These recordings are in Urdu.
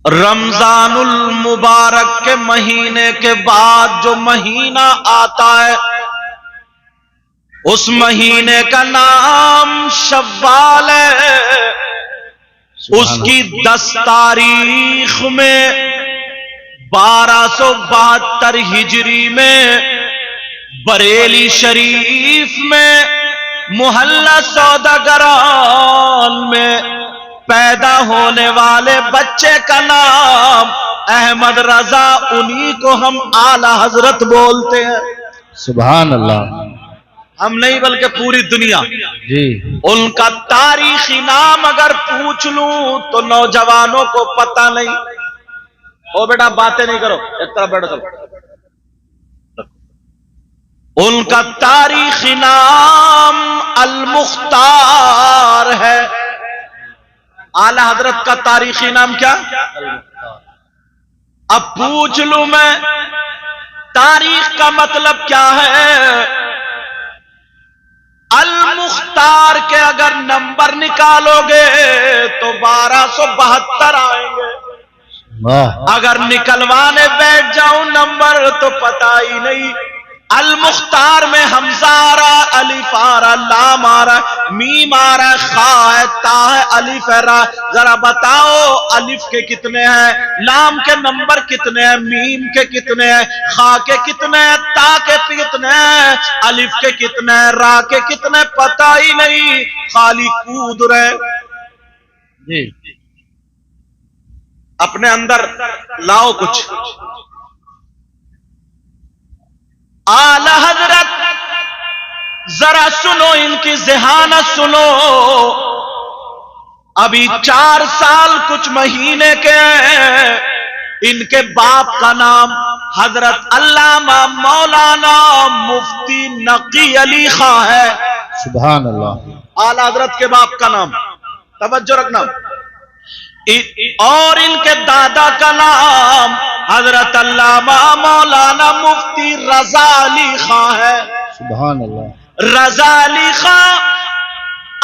رمضان المبارک کے مہینے کے بعد جو مہینہ آتا ہے اس مہینے کا نام شوال ہے. اس کی 10 تاریخ میں 1272 ہجری میں بریلی شریف میں محلہ سوداگران میں پیدا ہونے والے بچے کا نام احمد رضا، انہی کو ہم اعلی حضرت بولتے ہیں. سبحان اللہ. ہم نہیں بلکہ پوری دنیا. جی ان کا تاریخی نام اگر پوچھ لوں تو نوجوانوں کو پتہ نہیں. او بیٹا باتیں نہیں کرو، ایک طرف بیٹھو. ان کا تاریخی نام المختار ہے. اعلی حضرت کا تاریخی نام کیا؟ اب پوچھ لوں میں تاریخ کا مطلب کیا ہے؟ المختار کے اگر نمبر نکالو گے تو 1272 آئیں گے. اگر نکلوانے بیٹھ جاؤں نمبر تو پتہ ہی نہیں. المختار میں حمزہ آ رہا، الف آ رہا، لام آ رہا، میم آ رہا، خا ہے، تا ہے، الف ہے، را. ذرا بتاؤ الف کے کتنے ہیں، لام کے نمبر کتنے ہیں، میم کے کتنے ہیں، خا کے کتنے ہیں، تا کے کتنے ہیں، الف کے کتنے ہیں، را کے کتنے، پتہ ہی نہیں. خالی کود رہے. جی اپنے اندر لاؤ کچھ. اعلی حضرت ذرا سنو ان کی ذہانت سنو. ابھی 4 سال کچھ مہینے کے ہیں. ان کے باپ کا نام حضرت علامہ مولانا مفتی نقی علی خاں ہے. سبحان اللہ. اعلی حضرت کے باپ کا نام توجہ رکھنا. اور ان کے دادا کا نام حضرت علامہ مولانا مفتی رضا علی خاں ہے. سبحان اللہ. رضا علی خاں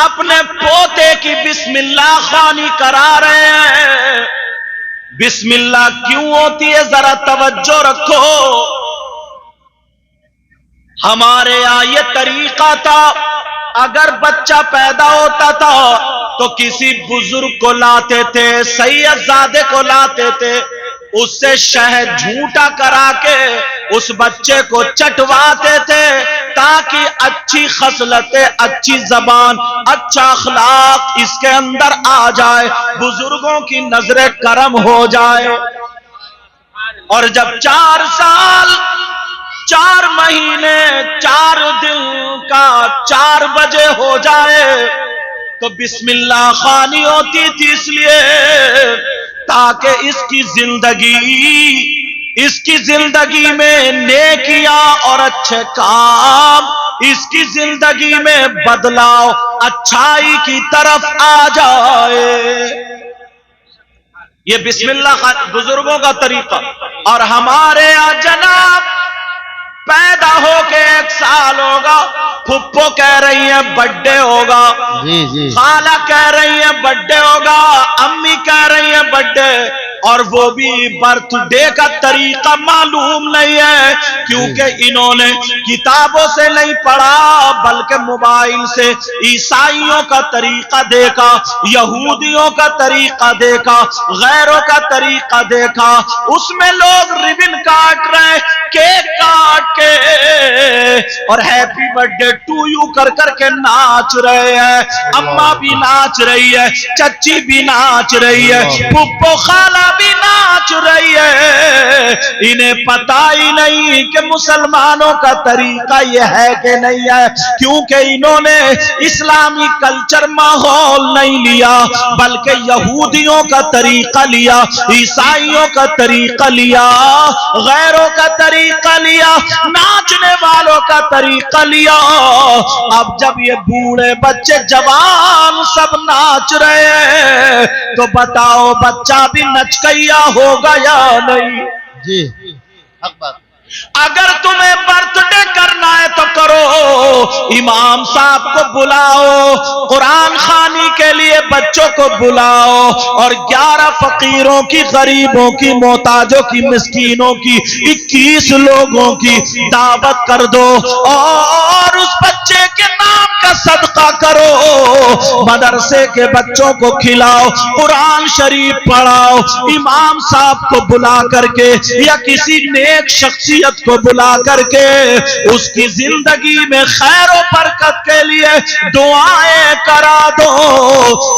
اپنے پوتے کی بسم اللہ خوانی کرا رہے ہیں. بسم اللہ کیوں ہوتی ہے ذرا توجہ رکھو. ہمارے یہاں یہ طریقہ تھا، اگر بچہ پیدا ہوتا تھا تو کسی بزرگ کو لاتے تھے، سید زادے کو لاتے تھے، اس سے شہد جھوٹا کرا کے اس بچے کو چٹواتے تھے تاکہ اچھی خصلتیں، اچھی زبان، اچھا اخلاق اس کے اندر آ جائے، بزرگوں کی نظر کرم ہو جائے. اور جب 4 سال 4 مہینے 4 دن کا 4 بجے ہو جائے تو بسم اللہ خوانی ہوتی تھی، اس لیے تاکہ اس کی زندگی میں نیکیاں اور اچھے کام، اس کی زندگی میں بدلاؤ اچھائی کی طرف آ جائے. یہ بسم اللہ بزرگوں کا طریقہ. اور ہمارے یہاں جناب پیدا ہو کے 1 سال ہوگا، پھپھو کہہ رہی ہیں برتھڈے ہوگا، خالہ کہہ رہی ہیں برتھڈے ہوگا، امی کہہ رہی ہیں برتھڈے، اور وہ بھی برتھ ڈے کا طریقہ معلوم نہیں ہے کیونکہ انہوں نے کتابوں سے نہیں پڑھا بلکہ موبائل سے عیسائیوں کا طریقہ دیکھا، یہودیوں کا طریقہ دیکھا، غیروں کا طریقہ دیکھا. اس میں لوگ ریبن کاٹ رہے، کیک کاٹ کے اور happy birthday to you کر کر کے ناچ رہے ہیں. اماں بھی ناچ رہی ہے، چچی بھی ناچ رہی ہے، پھپھو خالہ بھی ناچ رہی ہے. انہیں پتہ ہی نہیں کہ مسلمانوں کا طریقہ یہ ہے کہ نہیں ہے، کیونکہ انہوں نے اسلامی کلچر ماحول نہیں لیا بلکہ یہودیوں کا طریقہ لیا، عیسائیوں کا طریقہ لیا، غیروں کا طریقہ لیا، ناچنے والوں کا طریقہ لیا. اب جب یہ بوڑھے بچے جوان سب ناچ رہے ہیں تو بتاؤ بچہ بھی نچکیا ہوگا یا نہیں؟ جی حق بات. اگر تمہیں برتھ ڈے کرنا ہے تو کرو، امام صاحب کو بلاؤ، قرآن خوانی کے لیے بچوں کو بلاؤ، اور 11 فقیروں کی، غریبوں کی، محتاجوں کی، مسکینوں کی، 21 لوگوں کی دعوت کر دو، اور اس بچے کے نام کا صدقہ کرو، مدرسے کے بچوں کو کھلاؤ، قرآن شریف پڑھاؤ، امام صاحب کو بلا کر کے یا کسی نیک شخصیت کو بلا کر کے اس کی زندگی میں خیر و برکت کے لیے دعائیں کرا دو۔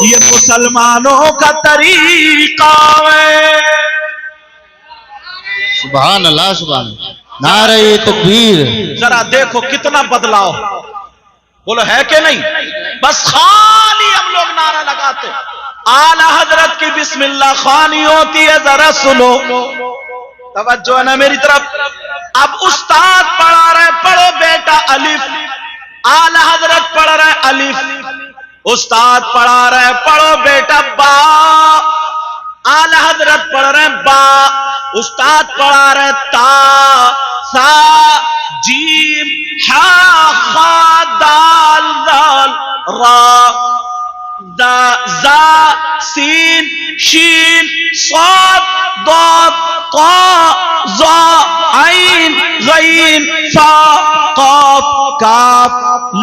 یہ مسلمانوں کا طریقہ ہے۔ سبحان اللہ، سبحان اللہ، نعرہ تکبیر۔ ذرا دیکھو کتنا بدلاؤ، بولو ہے کہ نہیں؟ بس خالی ہم لوگ نعرہ لگاتے، اعلی حضرت کی بسم اللہ خوانی ہوتی ہے، ذرا سنو، توجہ ہے نا میری طرف۔ اب استاد پڑھا رہے، پڑھو بیٹا الف، اعلی حضرت پڑھ رہے الف، استاد پڑھا رہے پڑھو بیٹا با، اعلی حضرت پڑھ رہے با، استاد پڑھا رہے تا، سا، جیم، ہا، خا، دال، دال، را، زا، سین، شین، صاد، ضاد، طا، ظا، عین، غین، فا، قاف، کاف،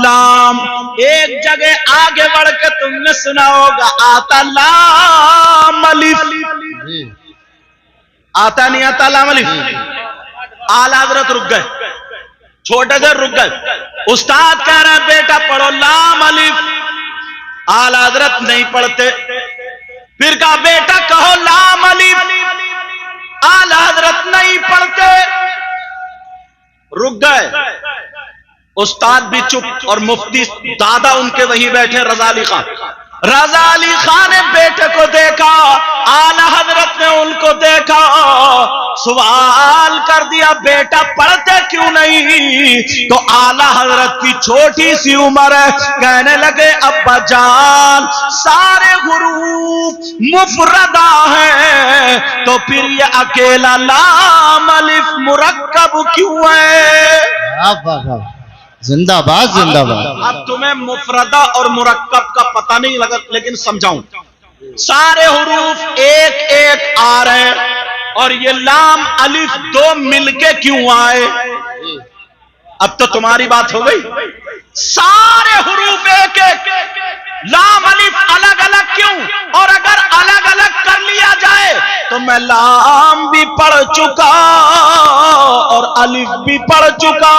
لام۔ ایک جگہ آگے بڑھ کے تم نے سنا ہوگا آتا لام الف، آتا نہیں آتا لام الف۔ اعلی حضرت رک گئے، چھوٹے سے رک گئے، استاد کہہ رہے ہیں بیٹا پڑھو لام الف، اعلی حضرت نہیں پڑھتے، پھر کہا بیٹا کہو لام الف، اعلی حضرت نہیں پڑھتے، رک گئے، استاد بھی چپ، اور مفتی دادا ان کے وہیں بیٹھے، رضا علی خان۔ رضا علی خان نے بیٹے کو دیکھا، اعلی حضرت نے ان کو دیکھا، سوال کر دیا بیٹا پڑھتے کیوں نہیں؟ تو اعلی حضرت کی چھوٹی سی عمر ہے، کہنے لگے ابا جان سارے حروف مفردہ ہیں، تو پھر یہ اکیلا لام الف مرکب کیوں ہے؟ زندہ باد، زندہ باد۔ اب تمہیں مفردہ اور مرکب کا پتہ نہیں لگا، لیکن سمجھاؤں، سارے حروف ایک ایک آ رہے ہیں، اور یہ لام الف دو مل کے کیوں آئے؟ اب تو تمہاری بات ہو گئی، سارے حروف ایک ایک، لام الف الگ الگ کیوں؟ اور اگر الگ الگ کر لیا جائے تو میں لام بھی پڑھ چکا اور الف بھی پڑھ چکا،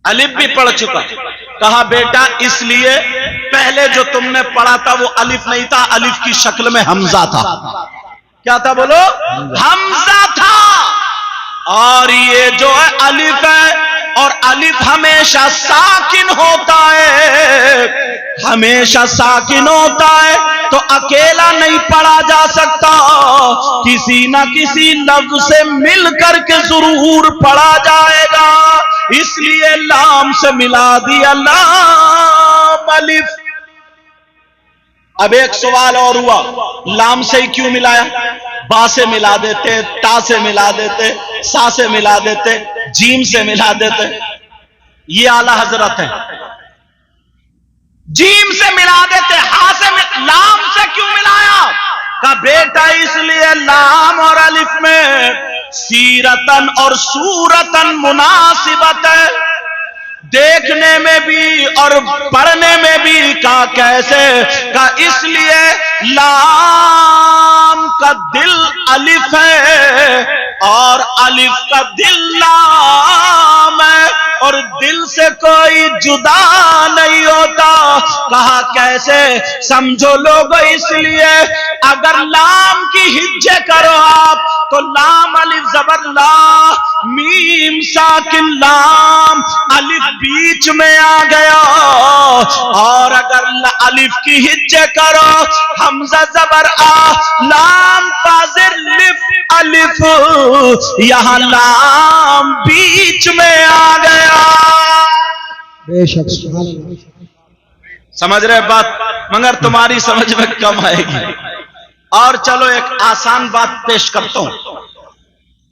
الف بھی پڑھ چکا۔ کہا بیٹا اس لیے پہلے جو تم نے پڑھا تھا وہ الف نہیں تھا، الف کی شکل میں حمزہ تھا۔ کیا تھا بولو؟ حمزہ تھا، اور یہ جو ہے الف ہے، اور الف ہمیشہ ساکن ہوتا ہے، ہمیشہ ساکن ہوتا ہے، تو اکیلا نہیں پڑھا جا سکتا، کسی نہ کسی لفظ سے مل کر کے ضرور پڑھا جائے گا، اس لیے لام سے ملا دیا لام الف۔ اب ایک سوال اور ہوا، لام سے ہی کیوں ملایا؟ با سے ملا دیتے، تا سے ملا دیتے، سا سے ملا دیتے، جیم سے ملا دیتے، یہ اعلی حضرت ہیں، جیم سے ملا دیتے، ہا سے لام سے کیوں ملایا؟ کہا بیٹا اس لیے لام اور الف میں سیرتن اور صورتن مناسبت ہے، دیکھنے میں بھی اور پڑھنے میں بھی۔ کہا کیسے؟ کہا اس لیے لام کا دل الف ہے اور الف کا دل لام ہے، اور دل سے کوئی جدا نہیں ہوتا۔ کہا کیسے؟ سمجھو لوگو، اس لیے اگر لام کی ہجے کرو آپ تو لام الف زبر لا، میم ساکن لام، الف بیچ میں آ گیا، اور اگر الف کی ہجے کرو حمزہ زبر آ، لام تاظر لف الف، یہاں لام بیچ میں آ گیا۔ بے شک، سبحان اللہ۔ سمجھ رہے بات؟ مگر تمہاری سمجھ میں کم آئے گی۔ اور چلو ایک آسان بات پیش کرتا ہوں،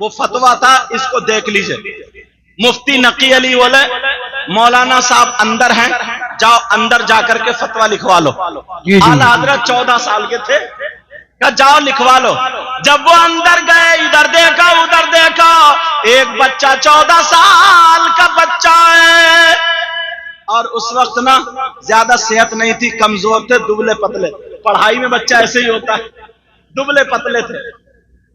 وہ فتوا تھا، اس کو دیکھ لیجئے. مفتی نقی علی بولے مولانا صاحب اندر ہیں، جاؤ اندر جا کر کے فتوا لکھوا لو. اعلی حضرت 14 سال کے تھے، کہا جاؤ لکھوا لو. جب وہ اندر گئے، ادھر دیکھا ادھر دیکھا، ایک بچہ 14 سال کا بچہ ہے، اور اس وقت نا زیادہ صحت نہیں تھی، کمزور تھے، دبلے پتلے. پڑھائی میں بچہ ایسے ہی ہوتا ہے، دبلے پتلے تھے.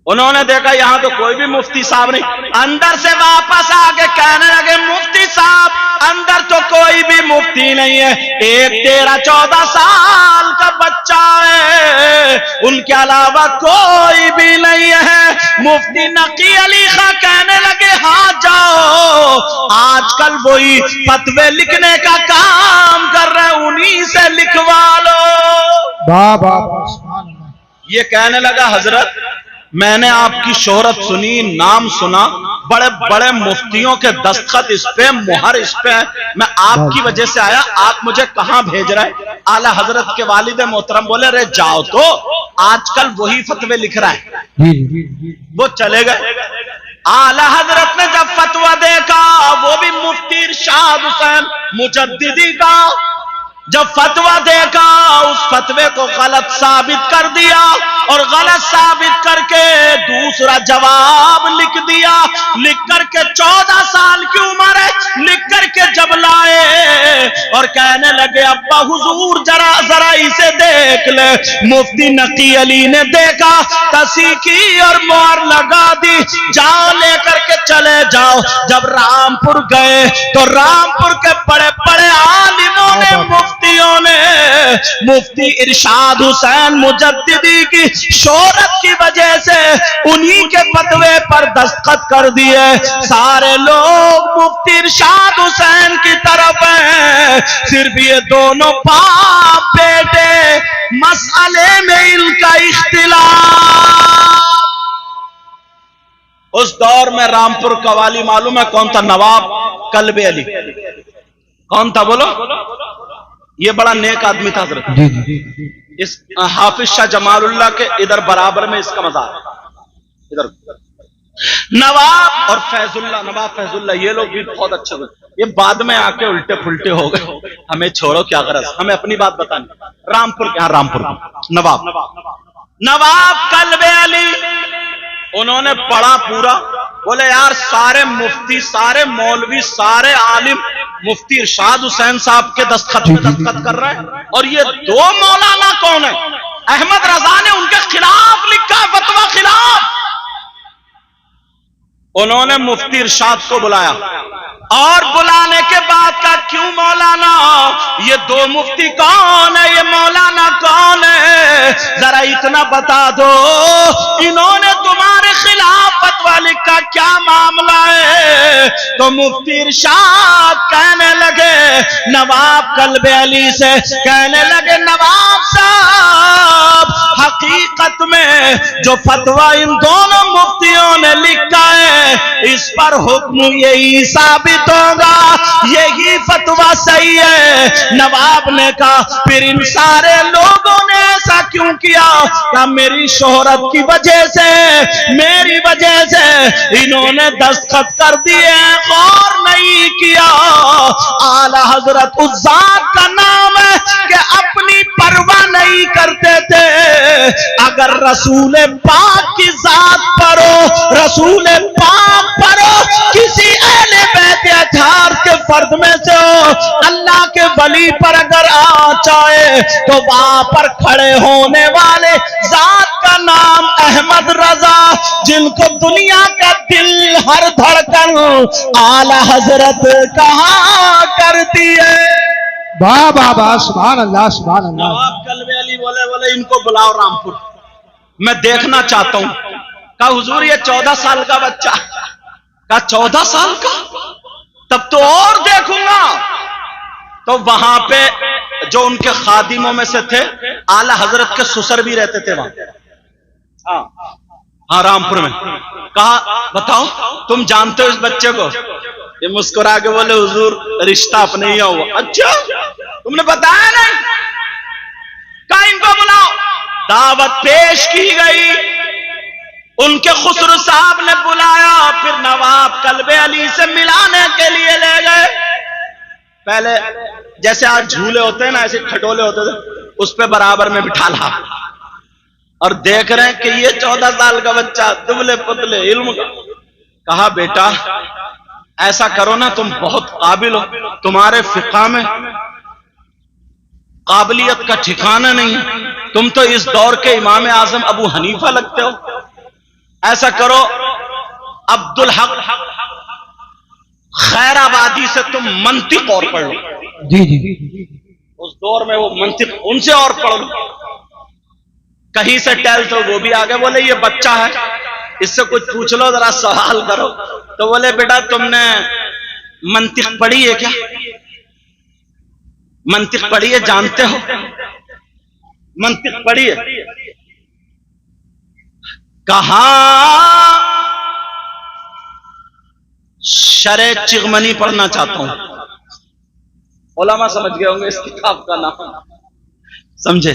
انہوں نے دیکھا یہاں تو کوئی بھی مفتی صاحب نہیں، اندر سے واپس آگے کہنے لگے مفتی صاحب اندر تو کوئی بھی مفتی نہیں ہے، ایک 13-14 سال کا بچہ ہے، ان کے علاوہ کوئی بھی نہیں ہے. مفتی نقی علی خان کہنے لگے ہاں جاؤ، آج کل وہی فتوے لکھنے کا کام کر رہے، انہی سے لکھوا لو. یہ کہنے لگا حضرت میں نے آپ کی شہرت سنی، نام سنا، بڑے بڑے مفتیوں کے دستخط اس پہ، مہر اس پہ، میں آپ کی وجہ سے آیا، آپ مجھے کہاں بھیج رہے ہیں؟ اعلی حضرت کے والد محترم بولے رے جاؤ تو، آج کل وہی فتوے لکھ رہا ہے. وہ چلے گئے. اعلی حضرت نے جب فتوا دیکھا، وہ بھی مفتی ارشاد حسین مجددی کا، جب فتوا دیکھا اس فتوے کو غلط ثابت کر دیا، اور غلط ثابت کر کے دوسرا جواب لکھ دیا. لکھ کر کے 14 سال کی عمر ہے، لکھ کر کے جب لائے اور کہنے لگے ابا حضور ذرا اسے دیکھ لے. مفتی نقی علی نے دیکھا، تصحیح کی اور مہر لگا دی، جاؤ لے کر کے چلے جاؤ. جب رامپور گئے تو رامپور کے بڑے بڑے عالموں نے، مفتیوں نے مفتی ارشاد حسین مجددی کی شہرت کی وجہ سے انہی کے فتوے پر دستخط کر دیے. سارے لوگ مفتی ارشاد حسین کی طرف ہیں، صرف یہ دونوں باپ بیٹے مسئلے میں ان کا اختلاف. اس دور میں رامپور کا والی معلوم ہے کون تھا؟ نواب کلب علی. کون تھا بولو؟ یہ بڑا نیک آدمی تھا حضرت. اس حافظ شاہ جمال اللہ کے ادھر برابر میں اس کا مزار ہے. ادھر نواب اور فیض اللہ، نواب فیض اللہ، یہ لوگ بھی بہت اچھے ہوئے. یہ بعد میں آ کے الٹے پھلٹے ہو گئے، ہمیں چھوڑو کیا غرض، ہمیں اپنی بات بتانی. رامپور کے، ہاں رامپور نواب کلب علی، انہوں نے پڑھا پورا. بولے یار سارے مفتی، سارے مولوی، سارے عالم مفتی ارشاد حسین صاحب کے دستخط پہ دستخط کر رہے ہیں، اور یہ دو مولانا کون ہیں؟ احمد رضا نے ان کے خلاف لکھا فتویٰ خلاف. انہوں نے مفتی ارشاد کو بلایا، اور بلانے کے بعد کا کیوں مولانا، یہ دو مفتی کون ہے، یہ مولانا کون ہے، ذرا اتنا بتا دو، انہوں نے تمہارے خلاف فتویٰ لکھا، کیا معاملہ ہے؟ تو مفتی ارشاد کہنے لگے نواب کلب علی سے، کہنے لگے نواب صاحب حقیقت میں جو فتویٰ ان دونوں مفتیوں نے لکھا ہے اس پر حکم یہی ثابت ہوگا، یہی فتویٰ صحیح ہے. نواب نے کہا پھر ان سارے لوگوں نے ایسا کیوں کیا؟ کہ میری شہرت کی وجہ سے، میری وجہ سے انہوں نے دستخط کر دیے، غور نہیں کیا. اعلی حضرت اس ذات کا نام ہے کہ اپنی پرواہ نہیں کرتے تھے. اگر رسول پاک کی ذات پر ہو، رسول پاک پر ہو، کسی اہل بیت اطہار کے فرد میں سے ہو، اللہ کے ولی پر اگر آ جائے تو وہاں پر کھڑے ہونے والے ذات کا نام احمد رضا، جن کو دنیا کا دل ہر دھڑکن اعلی حضرت کہا کرتی ہے. واہ واہ واہ، سبحان اللہ سبحان اللہ. نواب کلب علی بولے ان کو بلاؤ رامپور، میں دیکھنا چاہتا ہوں. کہا حضور یہ 14 سال کا بچہ. کہا 14 سال کا؟ تب تو اور دیکھوں گا. تو وہاں پہ جو ان کے خادموں میں سے تھے، اعلی حضرت کے سسر بھی رہتے تھے وہاں، ہاں رامپور میں. کہا بتاؤ تم جانتے ہو اس بچے کو؟ یہ مسکرا کے بولے حضور رشتہ اپنے ہی ہوا. اچھا تم نے بتایا نہیں؟ کہا ان کو بلاؤ. دعوت پیش کی گئی. ان کے خسرو صاحب نے بلایا، پھر نواب قلب علی سے ملانے کے لیے لے گئے. پہلے جیسے آج جھولے ہوتے ہیں نا، ایسے کھٹولے ہوتے تھے، اس پہ برابر میں بٹھا لا، اور دیکھ رہے ہیں کہ یہ 14 سال کا بچہ دبلے پتلے علم کا. کہا بیٹا ایسا کرو نا، تم بہت قابل ہو، تمہارے فقہ میں قابلیت کا ٹھکانہ نہیں، تم تو اس دور کے امام اعظم ابو حنیفہ لگتے ہو. ایسا کرو عبدالحق خیر آبادی سے تم منطق اور پڑھ لو. جی جی اس دور میں وہ منطق ان سے اور پڑھ لو. کہیں سے ٹیل تو وہ بھی آگے بولے یہ بچہ ہے، اس سے کچھ پوچھ لو، ذرا سوال کرو. تو بولے بیٹا تم نے منطق پڑھی ہے کیا؟ منطق پڑھی ہے، جانتے ہو منطق پڑھی ہے؟ کہاں شرح چغمنی پڑھنا چاہتا ہوں. علماء سمجھ گئے ہوں گے اس کتاب کا نام، سمجھے؟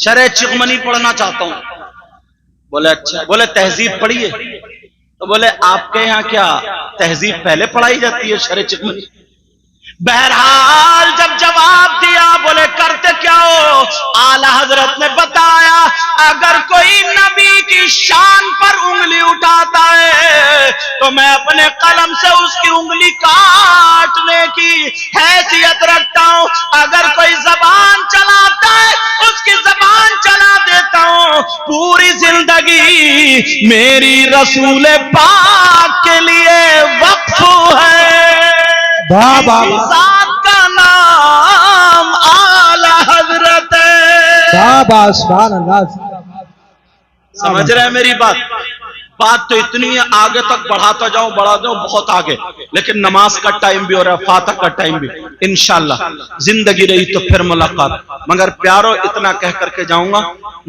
شرح چغمنی پڑھنا چاہتا ہوں. بولے اچھا. بولے تہذیب پڑھی ہے؟ تو بولے آپ کے یہاں کیا تہذیب پہلے پڑھائی جاتی ہے شرح چغمنی؟ بہرحال جب جواب دیا، بولے کرتے کیا ہو؟ اعلی حضرت نے بتایا اگر کوئی نبی کی شان پر انگلی اٹھاتا ہے تو میں اپنے قلم سے اس کی انگلی کاٹنے کی حیثیت رکھتا ہوں. اگر کوئی زبان چلاتا ہے اس کی زبان چلا دیتا ہوں. پوری زندگی میری رسول پاک کے لیے وقف ہے. بابا ذات کا نام اعلی حضرت ہے. بابا سبحان اللہ. سمجھ رہے ہیں میری بات؟ بات تو اتنی ہے، آگے تک بڑھاتا جاؤں بہت آگے، لیکن نماز کا ٹائم بھی ہو رہا ہے، فاتح کا ٹائم بھی. انشاءاللہ زندگی رہی تو پھر ملاقات. مگر پیارو اتنا کہہ کر کے جاؤں گا،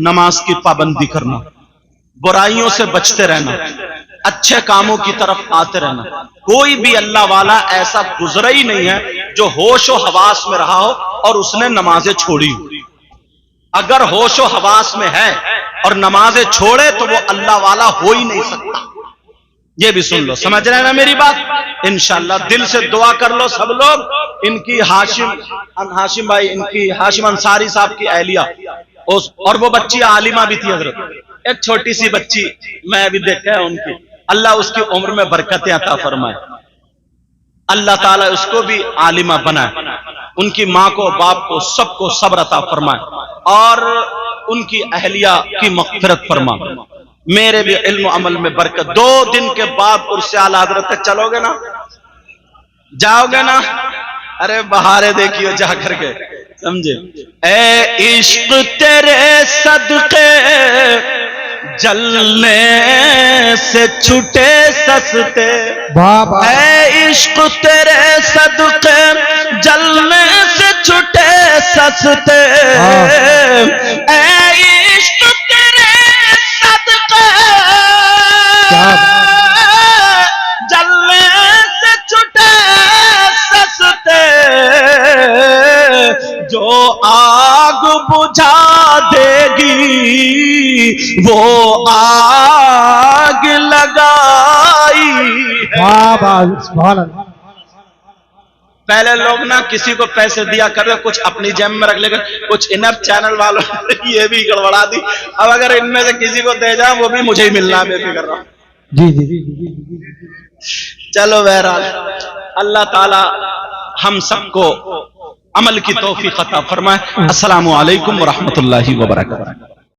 نماز کی پابندی کرنا، برائیوں سے بچتے رہنا، اچھے کاموں کی طرف آتے رہنا. کوئی بھی اللہ والا ایسا گزرا ہی نہیں ہے جو ہوش و حواس میں رہا ہو اور اس نے نمازیں چھوڑی ہو. اگر ہوش و حواس میں ہے اور نمازیں چھوڑے تو وہ اللہ والا ہو ہی نہیں سکتا. یہ بھی سن لو، سمجھ رہے ہیں نا میری بات؟ انشاءاللہ دل سے دعا کر لو سب لوگ. ان کی ہاشم بھائی، ان کی ہاشم انصاری صاحب کی اہلیہ اور وہ بچی عالمہ بھی تھی حضرت، ایک چھوٹی سی بچی میں ابھی دیکھا ہے ان کی. اللہ اس کی عمر میں برکتیں عطا فرمائے، اللہ تعالیٰ اس کو بھی عالمہ بنائے، ان کی ماں کو باپ کو سب کو صبر عطا فرمائے، اور ان کی اہلیہ کی مغفرت فرما. میرے بھی علم و عمل میں برکت. 2 دن کے بعد عرس اعلی حضرت تک چلو گے نا، جاؤ گے نا؟ ارے بہارے دیکھیو جا کر کے، سمجھے؟ اے عشق تیرے صدقے جلنے سے چھٹے سستے. اے عشق تیرے صدقے جلنے سے چھٹے سستے. اے عشق تیرے صدقے جلنے سے چھٹے سستے. جو آگ بجھا دے گی وہ آگ لگائی. پہلے لوگ نا کسی کو پیسے دیا کر رہے، کچھ اپنی جیب میں رکھ لے کر، کچھ انر چینل والوں یہ بھی گڑبڑا دی. اب اگر ان میں سے کسی کو دے جائیں وہ بھی مجھے ہی ملنا ہے، میں بھی کر رہا ہوں. جی. چلو بہرحال اللہ تعالی ہم سب کو عمل کی توفیق عطا فرمائے. السلام علیکم ورحمۃ اللہ وبرکاتہ.